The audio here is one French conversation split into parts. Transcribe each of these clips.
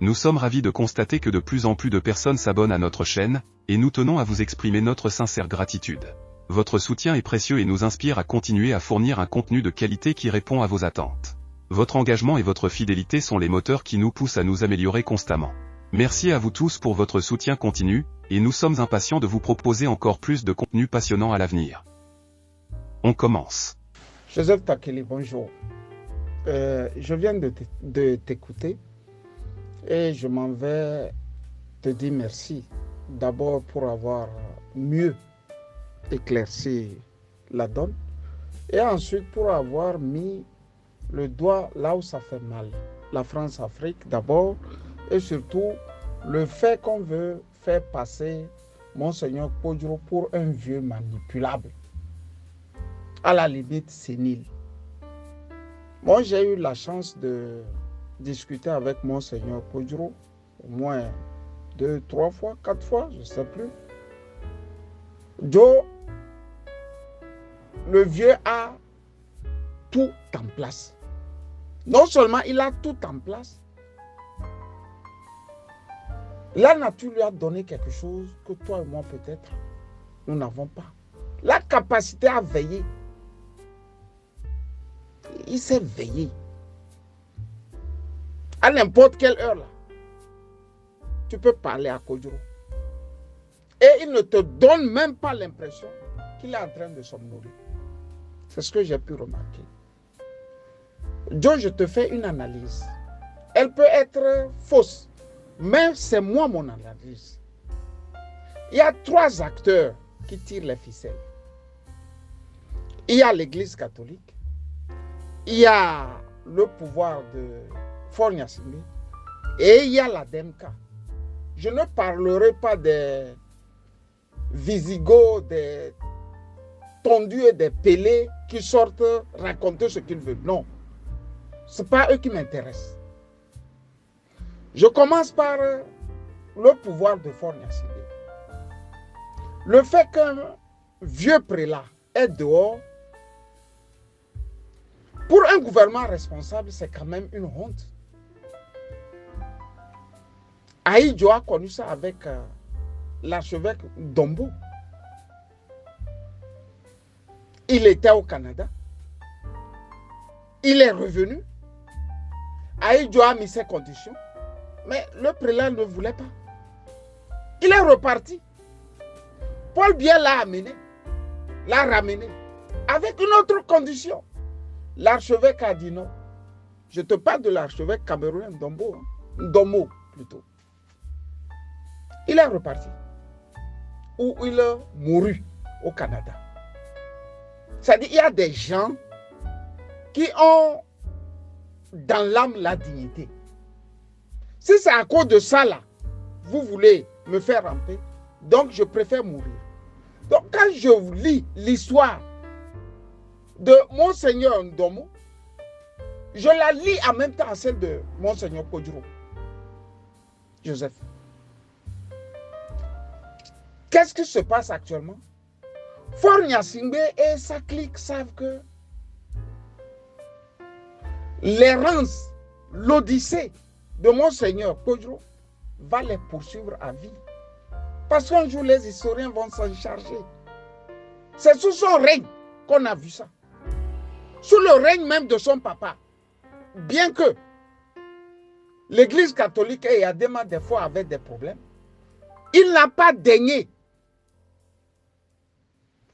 Nous sommes ravis de constater que de plus en plus de personnes s'abonnent à notre chaîne, et nous tenons à vous exprimer notre sincère gratitude. Votre soutien est précieux et nous inspire à continuer à fournir un contenu de qualité qui répond à vos attentes. Votre engagement et votre fidélité sont les moteurs qui nous poussent à nous améliorer constamment. Merci à vous tous pour votre soutien continu, et nous sommes impatients de vous proposer encore plus de contenu passionnant à l'avenir. On commence. Joseph Takeli, bonjour. Je viens de t'écouter et je m'en vais te dire merci. D'abord pour avoir mieux éclairci la donne et ensuite pour avoir mis le doigt là où ça fait mal. La France-Afrique d'abord et surtout le fait qu'on veut faire passer Monseigneur Kodjo pour un vieux manipulable, à la limite sénile. Moi, j'ai eu la chance de discuter avec Monseigneur Kodjo au moins 2, 3 fois, 4 fois, je ne sais plus. Joe, le vieux a tout en place. Non seulement il a tout en place, la nature lui a donné quelque chose que toi et moi peut-être, nous n'avons pas. La capacité à veiller. Il sait veiller. À n'importe quelle heure, là, tu peux parler à Kodjo. Et il ne te donne même pas l'impression qu'il est en train de somnoler. C'est ce que j'ai pu remarquer. Joe, je te fais une analyse. Elle peut être fausse, mais c'est moi mon analyse. Il y a 3 acteurs qui tirent les ficelles. Il y a l'Église catholique, il y a le pouvoir de Faure Gnassingbé et il y a la DMK. Je ne parlerai pas des Visigoths, des Tondus et des Pélés qui sortent raconter ce qu'ils veulent. Non, ce n'est pas eux qui m'intéressent. Je commence par le pouvoir de Faure Gnassingbé. Le fait qu'un vieux prélat est dehors, pour un gouvernement responsable, c'est quand même une honte. Aïdjo a connu ça avec l'archevêque Dombo. Il était au Canada. Il est revenu. Aïdjo a mis ses conditions. Mais le prélat ne voulait pas. Il est reparti. Paul Biya l'a amené. L'a ramené. Avec une autre condition. L'archevêque a dit non. Je te parle de l'archevêque camerounais Dombo. Ndomo plutôt. Il est reparti. Où il a mouru au Canada. C'est-à-dire qu'il y a des gens qui ont dans l'âme la dignité. Si c'est à cause de ça là, vous voulez me faire ramper, donc je préfère mourir. Donc quand je lis l'histoire de Monseigneur Ndomo, je la lis en même temps à celle de Monseigneur Kodjo. Joseph. Qu'est-ce qui se passe actuellement? Faure Gnassingbé et sa clique savent que l'errance, l'odyssée de Monseigneur Kodjo va les poursuivre à vie. Parce qu'un jour, les historiens vont s'en charger. C'est sous son règne qu'on a vu ça. Sous le règne même de son papa. Bien que l'Église catholique et Yadema des fois avaient des problèmes, il n'a pas daigné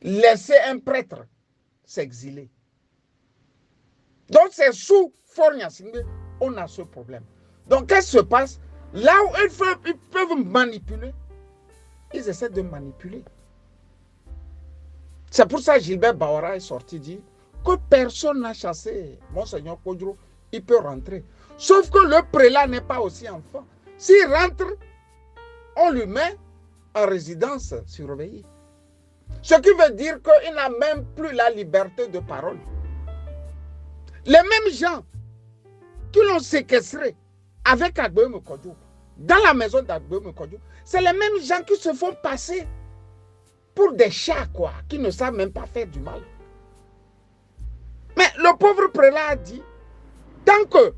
laisser un prêtre s'exiler. Donc c'est sous Faure Gnassingbé on a ce problème. Donc qu'est-ce qui se passe? Là où ils peuvent manipuler, ils essaient de manipuler. C'est pour ça que Gilbert Bawara est sorti dire que personne n'a chassé Monseigneur Kodjo, il peut rentrer. Sauf que le prélat n'est pas aussi enfant. S'il rentre, on lui met en résidence surveillée. Ce qui veut dire qu'il n'a même plus la liberté de parole. Les mêmes gens qui l'ont séquestré avec Agboyé Kodjo, dans la maison d'Agboyé Kodjo, c'est les mêmes gens qui se font passer pour des chats, quoi, qui ne savent même pas faire du mal. Mais le pauvre prélat a dit, tant que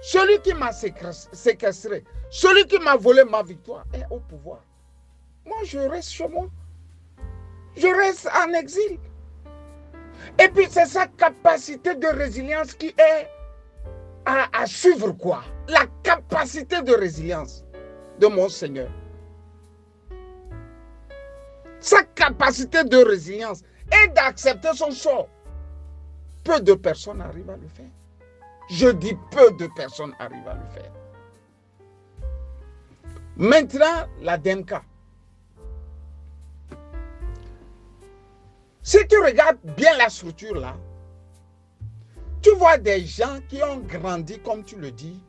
celui qui m'a séquestré, celui qui m'a volé ma victoire est au pouvoir. Moi, je reste chez moi. Je reste en exil. Et puis, c'est sa capacité de résilience qui est à suivre quoi? La capacité de résilience de mon Seigneur. Sa capacité de résilience et d'accepter son sort. Peu de personnes arrivent à le faire. Je dis peu de personnes arrivent à le faire. Maintenant, la DMK. Si tu regardes bien la structure là, tu vois des gens qui ont grandi, comme tu le dis,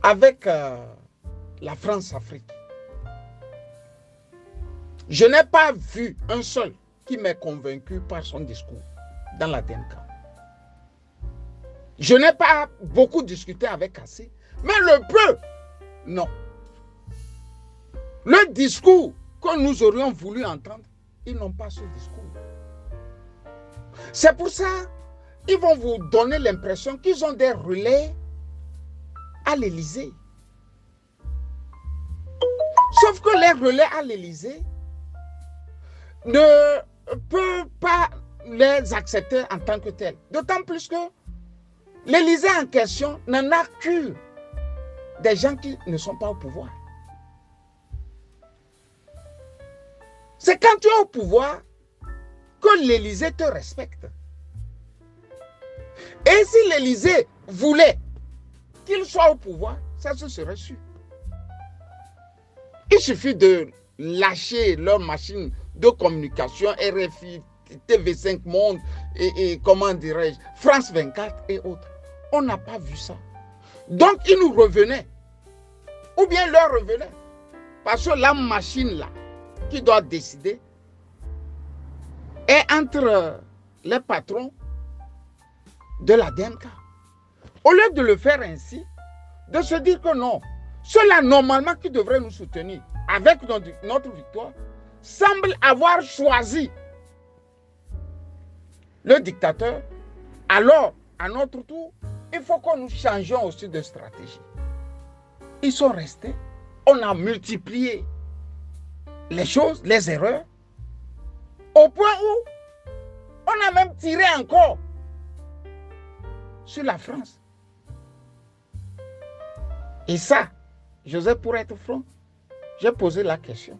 avec la France-Afrique. Je n'ai pas vu un seul qui m'ait convaincu par son discours dans la DMK. Je n'ai pas beaucoup discuté avec Kassé, mais le peu, non. Le discours que nous aurions voulu entendre, ils n'ont pas ce discours. C'est pour ça qu'ils vont vous donner l'impression qu'ils ont des relais à l'Élysée. Sauf que les relais à l'Élysée ne peuvent pas les accepter en tant que tels. D'autant plus que l'Élysée en question n'en a que des gens qui ne sont pas au pouvoir. C'est quand tu es au pouvoir que l'Élysée te respecte. Et si l'Élysée voulait qu'il soit au pouvoir, ça se serait su. Il suffit de lâcher leur machine de communication, RFI, TV5 Monde et comment dirais-je, France 24 et autres. On n'a pas vu ça. Donc, ils nous revenaient. Ou bien leur revenaient. Parce que la machine là, qui doit décider, est entre les patrons de la DMK. Au lieu de le faire ainsi, de se dire que non, ceux-là normalement qui devraient nous soutenir avec notre victoire, semblent avoir choisi le dictateur. Alors, à notre tour, il faut que nous changions aussi de stratégie. Ils sont restés, on a multiplié les choses, les erreurs, au point où on a même tiré encore sur la France. Et ça, Joseph, pour être franc, j'ai posé la question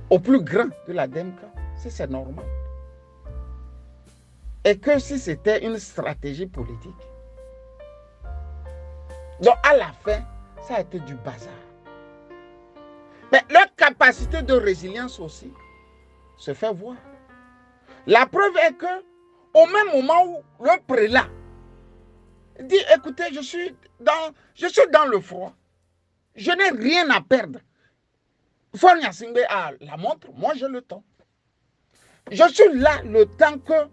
au plus grand de la DMK, si c'est normal. Et que si c'était une stratégie politique. Donc à la fin, ça a été du bazar. Mais leur capacité de résilience aussi se fait voir. La preuve est que au même moment où le prélat dit, écoutez, je suis dans le froid. Je n'ai rien à perdre. Fonia Singbe a la montre, moi j'ai le temps. Je suis là le temps que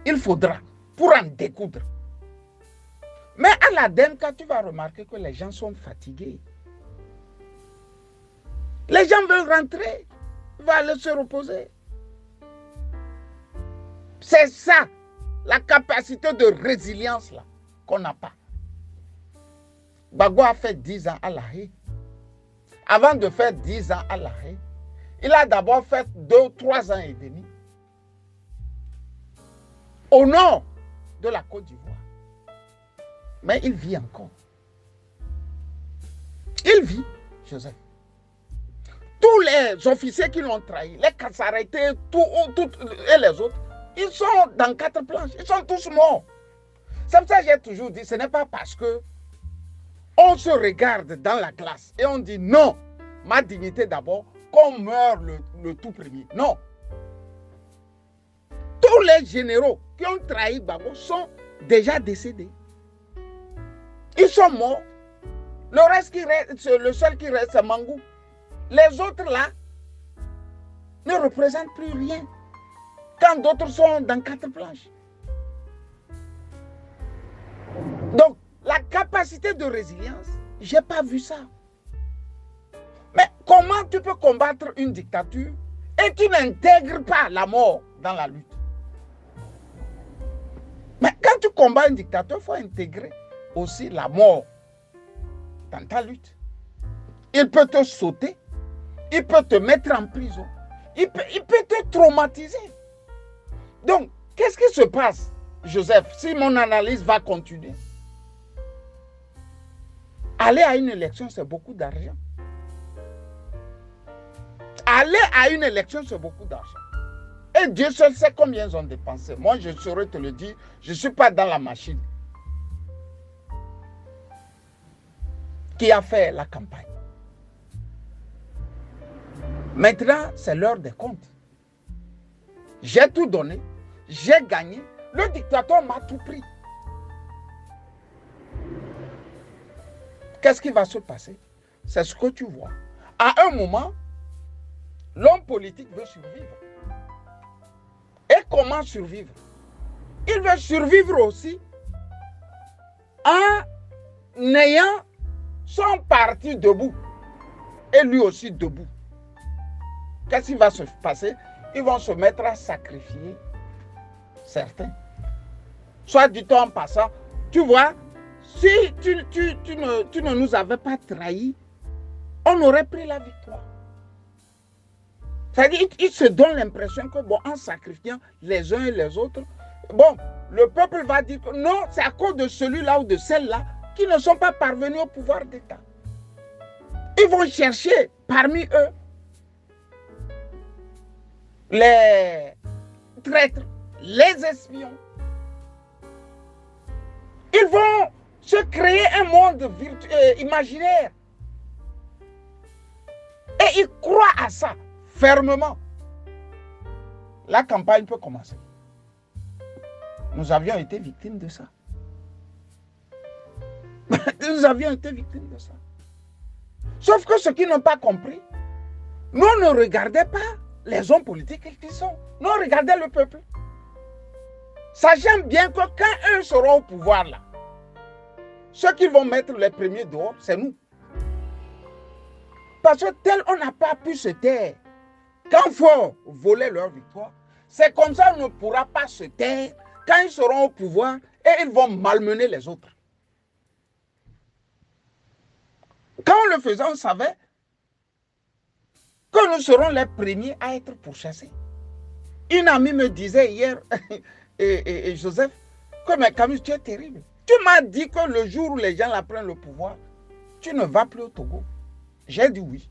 il faudra pour en découdre. Mais à la DMK, tu vas remarquer que les gens sont fatigués. Les gens veulent rentrer, ils vont aller se reposer. C'est ça, la capacité de résilience là qu'on n'a pas. Bagbo a fait 10 ans à La Haye. Avant de faire 10 ans à La Haye, il a d'abord fait 2-3 ans et demi au nord de la Côte d'Ivoire. Mais il vit encore. Il vit, Joseph. Tous les officiers qui l'ont trahi, les Kassaraités et les autres, ils sont dans 4 planches. Ils sont tous morts. C'est pour ça que j'ai toujours dit, ce n'est pas parce que on se regarde dans la classe et on dit non, ma dignité d'abord, qu'on meurt le tout premier. Non. Tous les généraux qui ont trahi Gbagbo sont déjà décédés. Ils sont morts. Le seul qui reste, c'est Mangou. Les autres là ne représentent plus rien. Quand d'autres sont dans 4 planches. Donc, la capacité de résilience, je n'ai pas vu ça. Mais comment tu peux combattre une dictature et tu n'intègres pas la mort dans la lutte? combats un dictateur, il faut intégrer aussi la mort dans ta lutte. Il peut te sauter, il peut te mettre en prison, il peut te traumatiser. Donc, qu'est-ce qui se passe, Joseph, si mon analyse va continuer? Aller à une élection, c'est beaucoup d'argent. Aller à une élection, c'est beaucoup d'argent. Et Dieu seul sait combien ils ont dépensé. Moi, je saurais te le dire, je ne suis pas dans la machine qui a fait la campagne. Maintenant, c'est l'heure des comptes. J'ai tout donné, j'ai gagné. Le dictateur m'a tout pris. Qu'est-ce qui va se passer? C'est ce que tu vois. À un moment, l'homme politique veut survivre. Et comment survivre? Il veut survivre aussi en ayant son parti debout. Et lui aussi debout. Qu'est-ce qui va se passer? Ils vont se mettre à sacrifier certains. Soit du temps en passant, tu vois, si tu ne nous avais pas trahis, on aurait pris la victoire. C'est-à-dire qu'ils se donnent l'impression que, bon, en sacrifiant les uns et les autres, bon, le peuple va dire que non, c'est à cause de celui-là ou de celle-là qui ne sont pas parvenus au pouvoir d'État. Ils vont chercher parmi eux les traîtres, les espions. Ils vont se créer un monde imaginaire. Et ils croient à ça fermement. La campagne peut commencer. Nous avions été victimes de ça. Nous avions été victimes de ça. Sauf que ceux qui n'ont pas compris, nous ne regardons pas les hommes politiques qui sont. Nous regardons le peuple. Sachant bien que quand eux seront au pouvoir là, ceux qui vont mettre les premiers dehors, c'est nous. Parce que tel on n'a pas pu se taire. Quand il faut voler leur victoire, c'est comme ça qu'on ne pourra pas se taire quand ils seront au pouvoir et ils vont malmener les autres. Quand on le faisait, on savait que nous serons les premiers à être pourchassés. Une amie me disait hier, et Joseph, que mais Camille, tu es terrible. Tu m'as dit que le jour où les gens là prennent le pouvoir, tu ne vas plus au Togo. J'ai dit oui.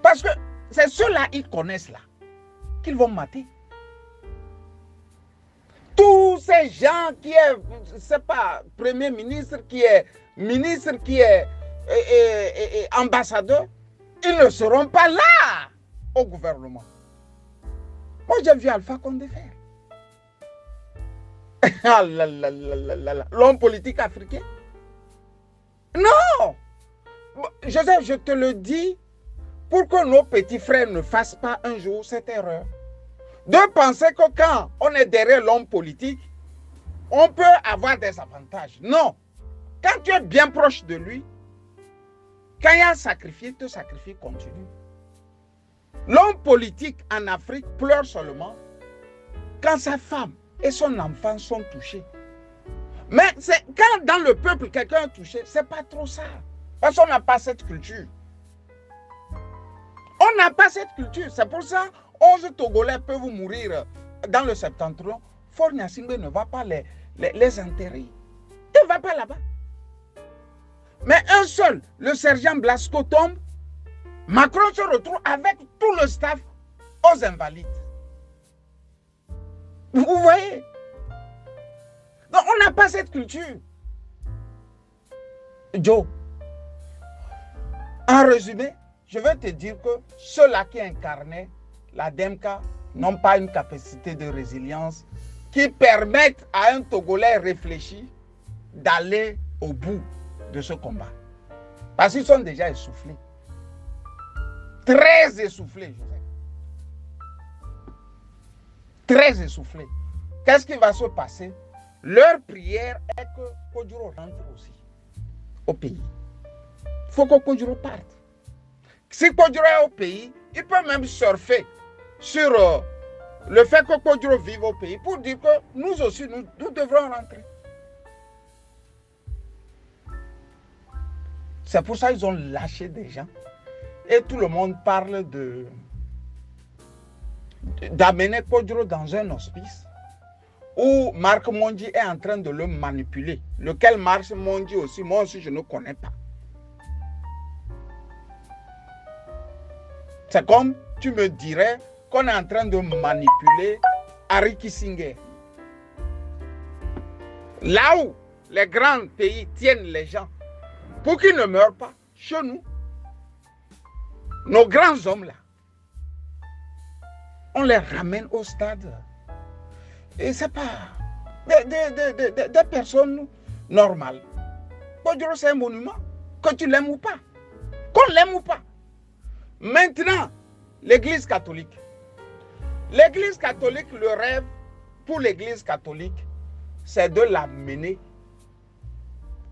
Parce que c'est ceux-là, ils connaissent là, qu'ils vont mater. Tous ces gens qui est, c'est pas premier ministre, qui est ministre, qui est ambassadeur, ils ne seront pas là au gouvernement. Moi, j'ai vu Alpha Condé faire. Ah là là là là là. L'homme politique africain. Non! Joseph, je te le dis pour que nos petits frères ne fassent pas un jour cette erreur. De penser que quand on est derrière l'homme politique, on peut avoir des avantages. Non. Quand tu es bien proche de lui, quand il y a un sacrifice, te sacrifier continue. L'homme politique en Afrique pleure seulement quand sa femme et son enfant sont touchés. Mais c'est quand dans le peuple quelqu'un est touché, c'est pas trop ça. Parce qu'on n'a pas cette culture. On n'a pas cette culture. C'est pour ça 11 Togolais peuvent mourir dans le septentrion. Faure Gnassingbé ne va pas les enterrer. Il ne va pas là-bas. Mais un seul, le sergent Blasco tombe, Macron se retrouve avec tout le staff aux Invalides. Vous voyez? Donc on n'a pas cette culture. Joe, en résumé, je vais te dire que ceux-là qui incarnaient la DEMCA n'ont pas une capacité de résilience qui permette à un Togolais réfléchi d'aller au bout de ce combat. Parce qu'ils sont déjà essoufflés. Très essoufflés, Joseph. Très essoufflés. Qu'est-ce qui va se passer? Leur prière est que Kodjuro rentre aussi au pays. Il faut que Kodjuro parte. Si Kodjuro est au pays, il peut même surfer sur le fait que Kodjuro vive au pays pour dire que nous aussi, nous devrons rentrer. C'est pour ça qu'ils ont lâché des gens. Et tout le monde parle d'amener Kodjuro dans un hospice où Marc Mondji est en train de le manipuler. Lequel Marc Mondji aussi, moi aussi, je ne connais pas. C'est comme tu me dirais qu'on est en train de manipuler Henry Kissinger. Là où les grands pays tiennent les gens pour qu'ils ne meurent pas, chez nous, nos grands hommes là, on les ramène au stade. Et ce n'est pas des personnes normales. Kodjuro, c'est un monument, que tu l'aimes ou pas, qu'on l'aime ou pas. Maintenant, l'Église catholique. L'Église catholique, le rêve pour l'Église catholique, c'est de l'amener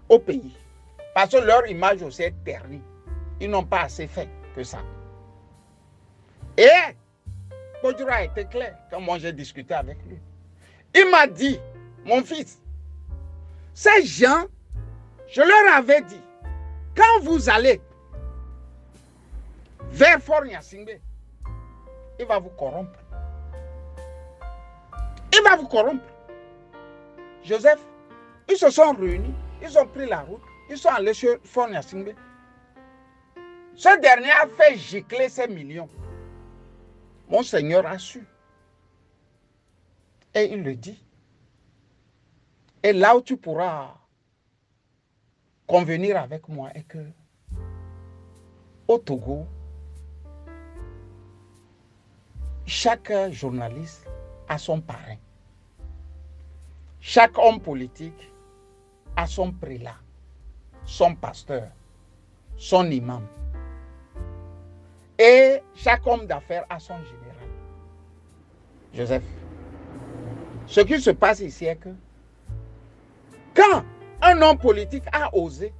au pays. Parce que leur image aussi est ternie. Ils n'ont pas assez fait que ça. Et Kodjuro a été clair quand moi j'ai discuté avec lui. Il m'a dit, mon fils, ces gens, je leur avais dit, quand vous allez vers Fort Gnassingbé, il va vous corrompre. Il va vous corrompre. Joseph, ils se sont réunis, ils ont pris la route, ils sont allés sur Fort Gnassingbé. Ce dernier a fait gicler ses millions. Mon Seigneur a su. Et il le dit. Et là où tu pourras convenir avec moi est que au Togo, chaque journaliste a son parrain. Chaque homme politique a son prélat, son pasteur, son imam. Et chaque homme d'affaires a son général. Joseph, ce qui se passe ici est que quand un homme politique a osé,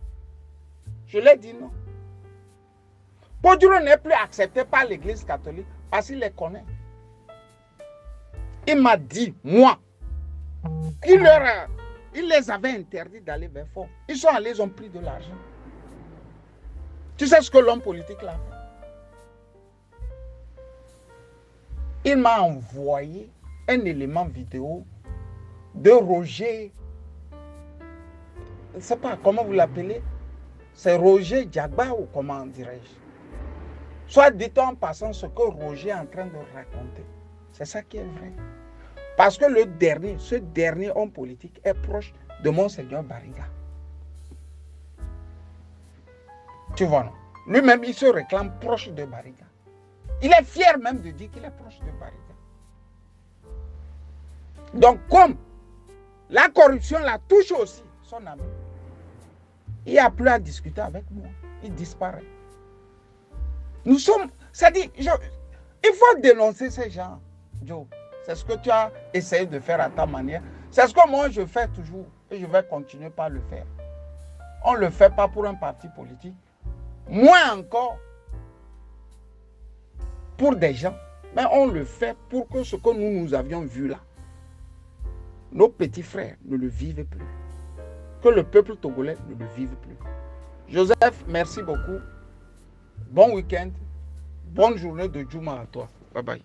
je l'ai dit non. Kodjuro n'est plus accepté par l'Église catholique parce qu'il les connaît. Il m'a dit, moi, il les avait interdits d'aller vers Fort. Ils sont allés, ils ont pris de l'argent. Tu sais ce que l'homme politique l'a fait? Il m'a envoyé un élément vidéo de Roger. Je ne sais pas comment vous l'appelez. C'est Roger Diagba ou comment dirais-je. Soit dit en passant ce que Roger est en train de raconter. C'est ça qui est vrai. Parce que ce dernier homme politique est proche de Monseigneur Bariga. Tu vois, non? Lui-même, il se réclame proche de Bariga. Il est fier même de dire qu'il est proche de Bariga. Donc, comme la corruption la touche aussi son ami, il n'y a plus à discuter avec moi. Il disparaît. Nous sommes... C'est-à-dire, il faut dénoncer ces gens, Joe. C'est ce que tu as essayé de faire à ta manière. C'est ce que moi je fais toujours et je vais continuer par le faire. On ne le fait pas pour un parti politique. Moins encore pour des gens. Mais on le fait pour que ce que nous avions vu là, nos petits frères ne le vivent plus. Que le peuple togolais ne le vive plus. Joseph, merci beaucoup. Bon week-end. Bonne journée de Juma à toi. Bye bye.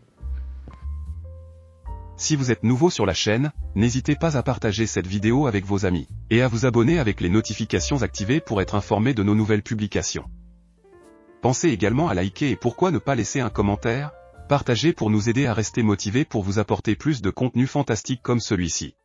Si vous êtes nouveau sur la chaîne, n'hésitez pas à partager cette vidéo avec vos amis, et à vous abonner avec les notifications activées pour être informé de nos nouvelles publications. Pensez également à liker et pourquoi ne pas laisser un commentaire, partager pour nous aider à rester motivés pour vous apporter plus de contenu fantastique comme celui-ci.